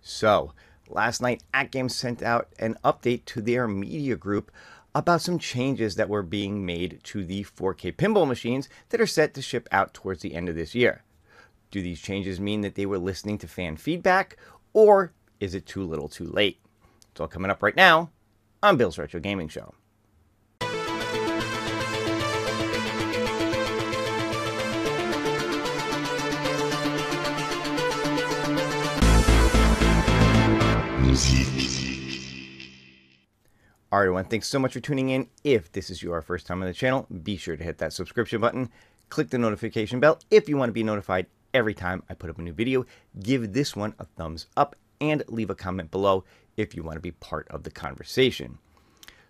So, last night, AtGames sent out an update to their media group about some changes that were being made to the 4K pinball machines that are set to ship out towards the end of this year. Do these changes mean that they were listening to fan feedback, or is it too little too late? It's all coming up right now on Bill's Retro Gaming Show. Alright everyone, thanks so much for tuning in. If this is your first time on the channel, be sure to hit that subscription button, click the notification bell if you want to be notified every time I put up a new video. Give this one a thumbs up and leave a comment below if you want to be part of the conversation.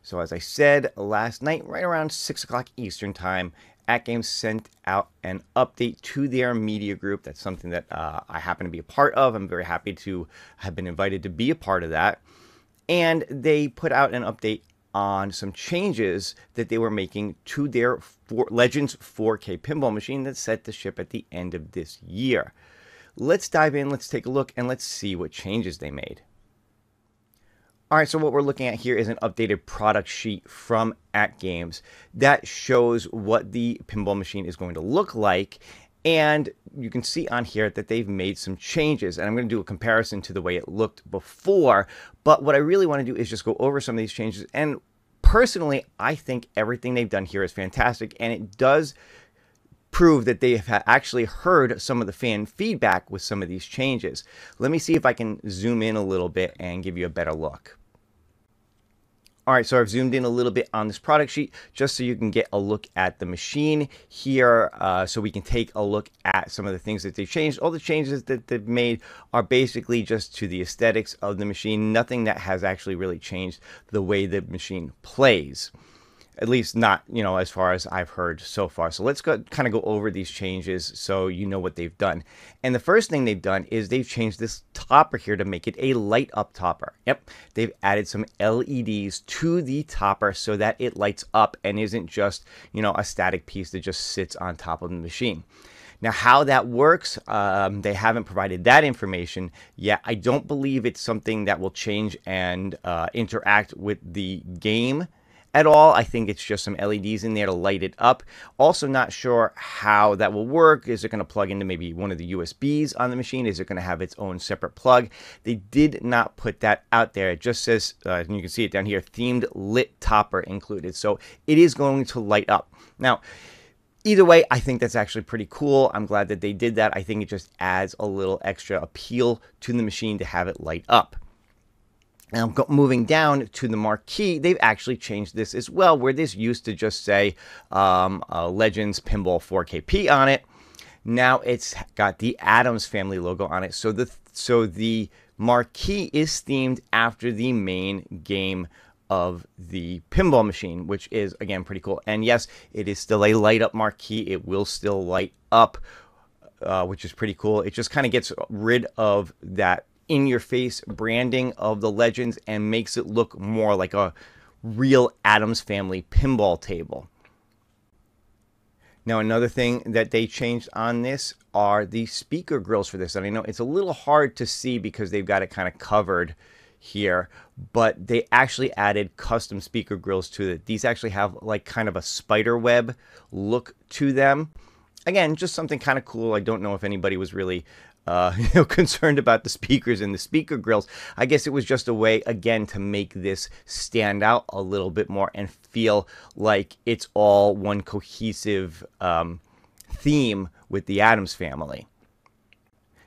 So as I said last night, right around 6 o'clock Eastern time, AtGames sent out an update to their media group. That's something that I happen to be a part of. I'm very happy to have been invited to be a part of that. And they put out an update on some changes that they were making to their Legends 4K pinball machine that's set to ship at the end of this year. Let's dive in, let's take a look, and let's see what changes they made. Alright, so what we're looking at here is an updated product sheet from AtGames that shows what the pinball machine is going to look like. And you can see on here that they've made some changes, and I'm going to do a comparison to the way it looked before. But what I really want to do is just go over some of these changes. And personally, I think everything they've done here is fantastic, and it does prove that they have actually heard some of the fan feedback with some of these changes. Let me see if I can zoom in a little bit and give you a better look. Alright, so I've zoomed in a little bit on this product sheet just so you can get a look at the machine here, so we can take a look at some of the things that they've changed. All the changes that they've made are basically just to the aesthetics of the machine, nothing that has actually really changed the way the machine plays. At least not, as far as I've heard so far. So let's kind of go over these changes so you know what they've done. And the first thing they've done is they've changed this topper here to make it a light up topper. Yep, they've added some LEDs to the topper so that it lights up and isn't just, a static piece that just sits on top of the machine. Now, how that works, they haven't provided that information yet. I don't believe it's something that will change and interact with the game at all. I think it's just some LEDs in there to light it up. Also not sure how that will work. Is it going to plug into maybe one of the USBs on the machine? Is it going to have its own separate plug? They did not put that out there. It just says, and you can see it down here, themed lit topper included. So it is going to light up. Now, either way, I think that's actually pretty cool. I'm glad that they did that. I think it just adds a little extra appeal to the machine to have it light up. Now, moving down to the marquee, they've actually changed this as well, where this used to just say Legends Pinball 4KP on it. Now it's got the Addams Family logo on it. So the marquee is themed after the main game of the pinball machine, which is, again, pretty cool. And yes, it is still a light up marquee. It will still light up, which is pretty cool. It just kind of gets rid of that in-your-face branding of the Legends and makes it look more like a real Addams Family pinball table. Now, another thing that they changed on this are the speaker grills for this. And I know it's a little hard to see because they've got it kind of covered here, but they actually added custom speaker grills to it. These actually have like kind of a spider web look to them. Again, just something kind of cool. I don't know if anybody was really concerned about the speakers and the speaker grills. I guess it was just a way, again, to make this stand out a little bit more and feel like it's all one cohesive theme with the Addams Family.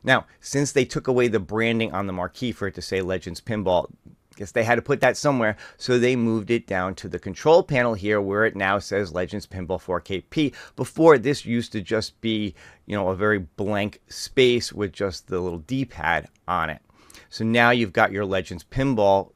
Now, since they took away the branding on the marquee for it to say Legends Pinball, I guess they had to put that somewhere, so they moved it down to the control panel here where it now says Legends Pinball 4KP. Before, this used to just be, a very blank space with just the little D-pad on it. So now you've got your Legends Pinball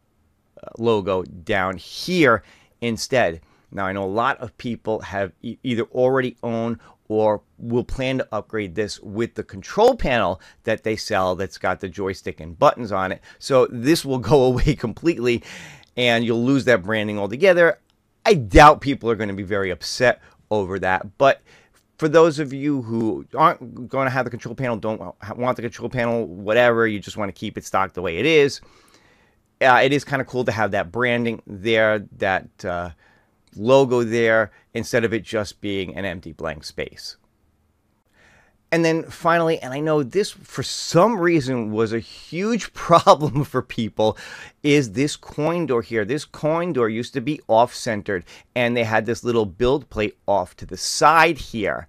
logo down here instead. Now, I know a lot of people have either already owned or will plan to upgrade this with the control panel that they sell that's got the joystick and buttons on it. So this will go away completely and you'll lose that branding altogether. I doubt people are going to be very upset over that, but for those of you who aren't going to have the control panel, don't want the control panel, whatever, you just want to keep it stocked the way it is kind of cool to have that branding there, that logo there, instead of it just being an empty blank space. And then finally, and I know this for some reason was a huge problem for people, is this coin door here. This coin door used to be off-centered, and they had this little build plate off to the side here.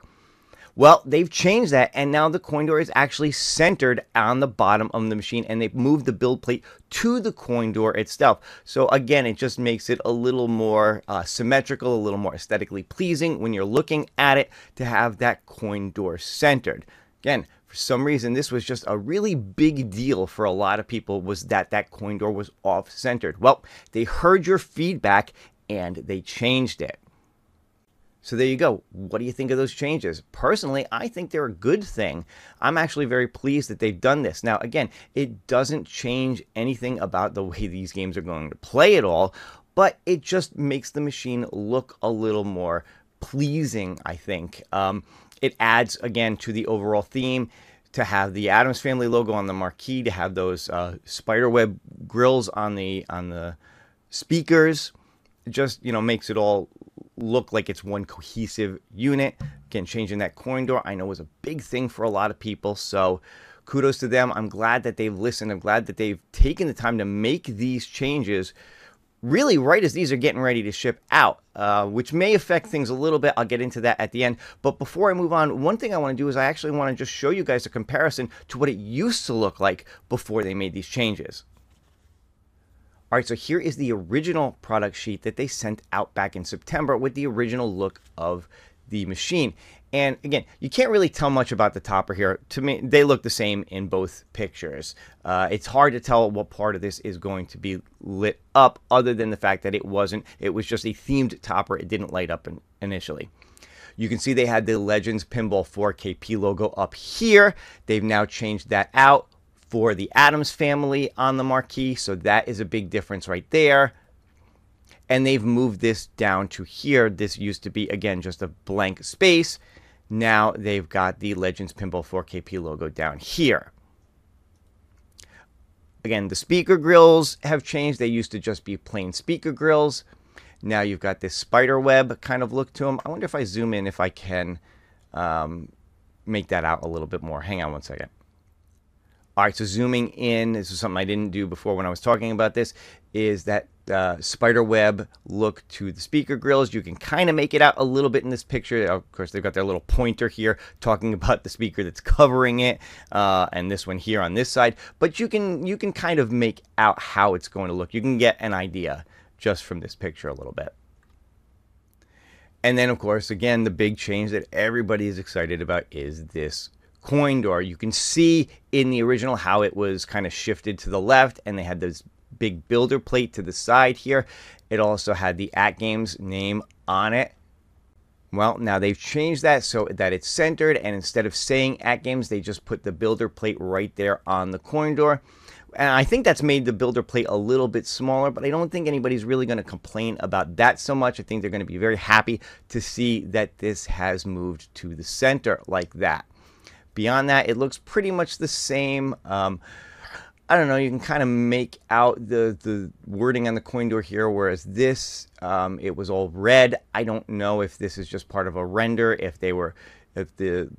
Well, they've changed that, and now the coin door is actually centered on the bottom of the machine, and they've moved the build plate to the coin door itself. So again, it just makes it a little more symmetrical, a little more aesthetically pleasing when you're looking at it, to have that coin door centered. Again, for some reason, this was just a really big deal for a lot of people, was that that coin door was off-centered. Well, they heard your feedback, and they changed it. So there you go. What do you think of those changes? Personally, I think they're a good thing. I'm actually very pleased that they've done this. Now, again, it doesn't change anything about the way these games are going to play at all, but it just makes the machine look a little more pleasing, I think. It adds, again, to the overall theme, to have the Addams Family logo on the marquee, to have those spiderweb grills on the speakers. It just, makes it all look like it's one cohesive unit. Again, changing that coin door, I know, was a big thing for a lot of people, so kudos to them. I'm glad that they've listened. I'm glad that they've taken the time to make these changes really right as these are getting ready to ship out, which may affect things a little bit. I'll get into that at the end. But before I move on, one thing I want to do is I actually want to just show you guys a comparison to what it used to look like before they made these changes. All right, so here is the original product sheet that they sent out back in September with the original look of the machine. And again, you can't really tell much about the topper here. To me, they look the same in both pictures. It's hard to tell what part of this is going to be lit up, other than the fact that it was just a themed topper. It didn't light up initially. You can see they had the Legends Pinball 4KP logo up here. They've now changed that out for the Addams Family on the marquee, so that is a big difference right there. And they've moved this down to here. This used to be, again, just a blank space. Now they've got the Legends Pinball 4KP logo down here. Again, the speaker grills have changed. They used to just be plain speaker grills. Now you've got this spider web kind of look to them. I wonder if I zoom in, if I can make that out a little bit more. Hang on one second. All right, so zooming in, this is something I didn't do before when I was talking about this, is that spider web look to the speaker grills. You can kind of make it out a little bit in this picture. Of course, they've got their little pointer here talking about the speaker that's covering it, and this one here on this side. But you can kind of make out how it's going to look. You can get an idea just from this picture a little bit. And then, of course, again, the big change that everybody is excited about is this coin door. You can see in the original how it was kind of shifted to the left, and they had this big builder plate to the side here. It also had the AtGames name on it. Well, now they've changed that so that it's centered, and instead of saying AtGames, they just put the builder plate right there on the coin door. And I think that's made the builder plate a little bit smaller, but I don't think anybody's really going to complain about that so much. I think they're going to be very happy to see that this has moved to the center like that. Beyond that, it looks pretty much the same. I don't know, you can kind of make out the wording on the coin door here, whereas this, it was all red. I don't know if this is just part of a render, if the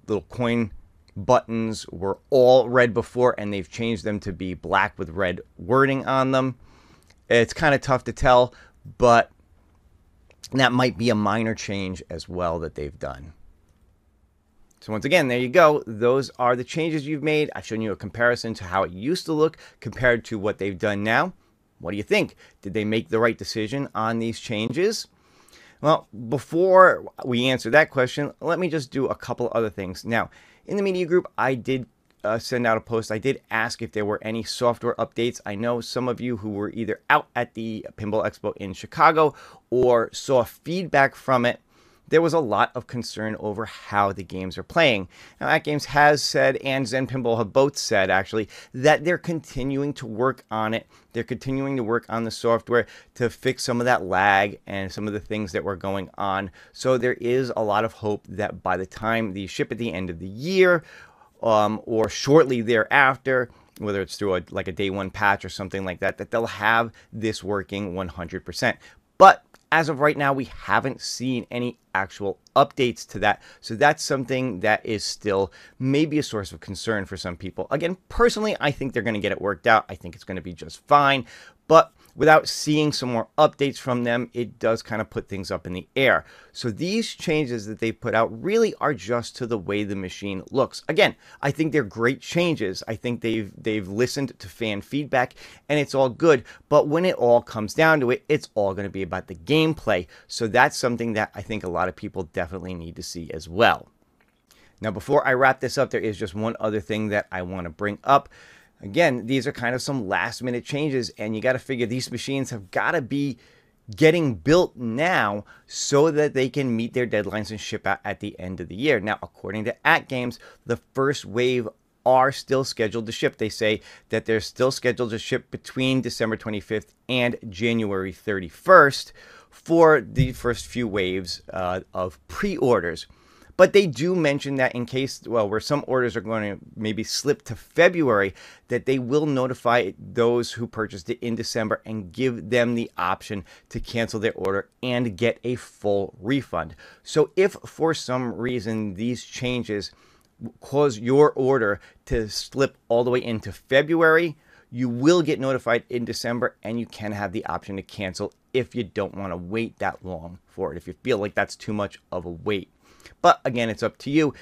little coin buttons were all red before and they've changed them to be black with red wording on them. It's kind of tough to tell, but that might be a minor change as well that they've done. So once again, there you go. Those are the changes you've made. I've shown you a comparison to how it used to look compared to what they've done now. What do you think? Did they make the right decision on these changes? Well, before we answer that question, let me just do a couple other things. Now, in the media group, I did send out a post. I did ask if there were any software updates. I know some of you who were either out at the Pinball Expo in Chicago or saw feedback from it there was a lot of concern over how the games are playing. Now, AtGames has said, and Zen Pinball have both said, actually, that they're continuing to work on it. They're continuing to work on the software to fix some of that lag and some of the things that were going on. So there is a lot of hope that by the time these ship at the end of the year, or shortly thereafter, whether it's through like a day one patch or something like that, that they'll have this working 100%. But as of right now, we haven't seen any actual updates to that. So that's something that is still maybe a source of concern for some people. Again, personally, I think they're going to get it worked out. I think it's going to be just fine. But without seeing some more updates from them, it does kind of put things up in the air. So these changes that they put out really are just to the way the machine looks. Again, I think they're great changes. I think they've listened to fan feedback, and it's all good. But when it all comes down to it, it's all going to be about the gameplay. So that's something that I think a lot of people definitely need to see as well. Now, before I wrap this up, there is just one other thing that I want to bring up. Again, these are kind of some last minute changes, and you got to figure these machines have got to be getting built now so that they can meet their deadlines and ship out at the end of the year. Now, according to AtGames, the first wave are still scheduled to ship. They say that they're still scheduled to ship between December 25th and January 31st for the first few waves of pre-orders. But they do mention that in case, well, where some orders are going to maybe slip to February, that they will notify those who purchased it in December and give them the option to cancel their order and get a full refund. So if for some reason these changes cause your order to slip all the way into February, you will get notified in December, and you can have the option to cancel if you don't want to wait that long for it, if you feel like that's too much of a wait. But again, it's up to you.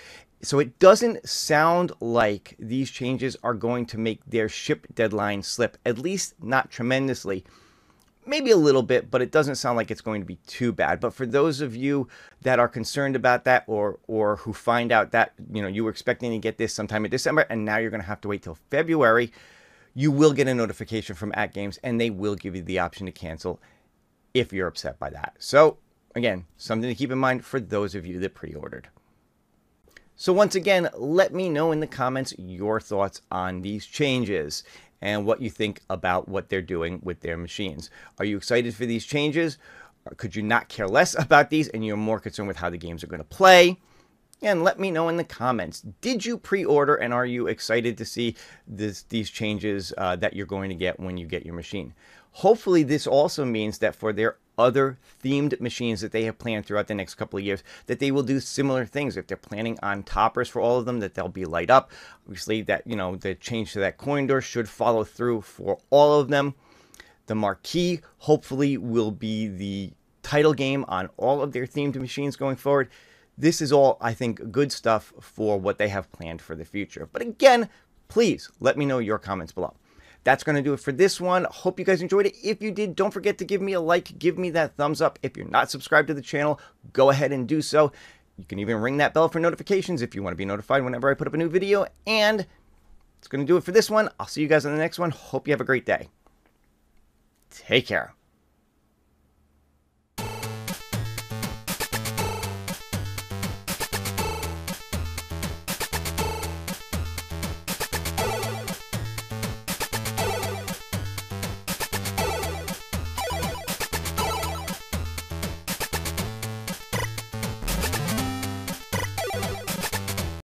So it doesn't sound like these changes are going to make their ship deadline slip, at least not tremendously. Maybe a little bit, but it doesn't sound like it's going to be too bad. But for those of you that are concerned about that, or who find out that, you know, you were expecting to get this sometime in December and now you're going to have to wait till February, you will get a notification from AtGames, and they will give you the option to cancel if you're upset by that. So again, something to keep in mind for those of you that pre-ordered. So once again, let me know in the comments your thoughts on these changes and what you think about what they're doing with their machines. Are you excited for these changes? Or could you not care less about these and you're more concerned with how the games are going to play? And let me know in the comments. Did you pre-order, and are you excited to see these changes that you're going to get when you get your machine? Hopefully this also means that for their other themed machines that they have planned throughout the next couple of years, that they will do similar things. If they're planning on toppers for all of them, that they'll be light up. Obviously, that, you know, the change to that coin door should follow through for all of them. The marquee hopefully will be the title game on all of their themed machines going forward. This is all, I think, good stuff for what they have planned for the future. But again, please let me know your comments below. That's going to do it for this one. Hope you guys enjoyed it. If you did, don't forget to give me a like. Give me that thumbs up. If you're not subscribed to the channel, go ahead and do so. You can even ring that bell for notifications if you want to be notified whenever I put up a new video. And it's going to do it for this one. I'll see you guys on the next one. Hope you have a great day. Take care.